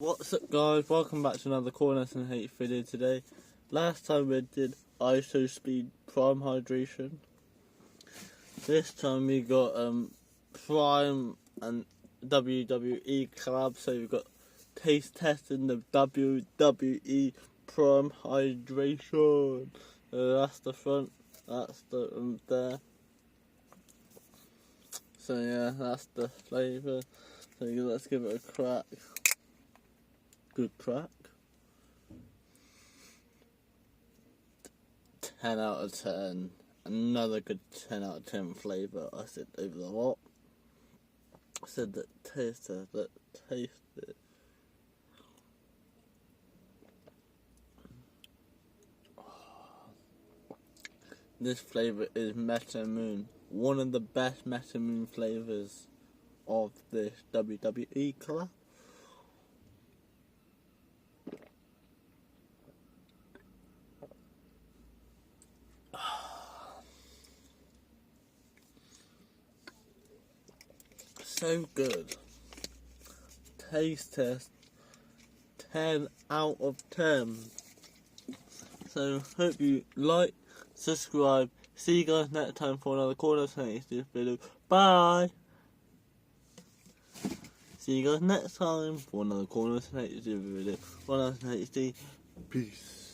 What's up guys, welcome back to another Corners and Hate video today. Last time we did ISO Speed Prime Hydration. This time we got Prime and WWE collab, so we've got taste testing the WWE Prime Hydration. That's the front, that's the there. So yeah, that's the flavour. So let's give it a crack. Good crack. 10 out of 10. Another good 10 out of 10 flavour. I said over the lot. I said that taste it. This flavour is Meta Moon. One of the best Meta Moon flavours of this WWE collab. So good. Taste test 10 out of 10. So hope you like, subscribe. See you guys next time for another Corners and HD video. Bye. See you guys next time for another Corners and HD video. Corners and HD. Peace.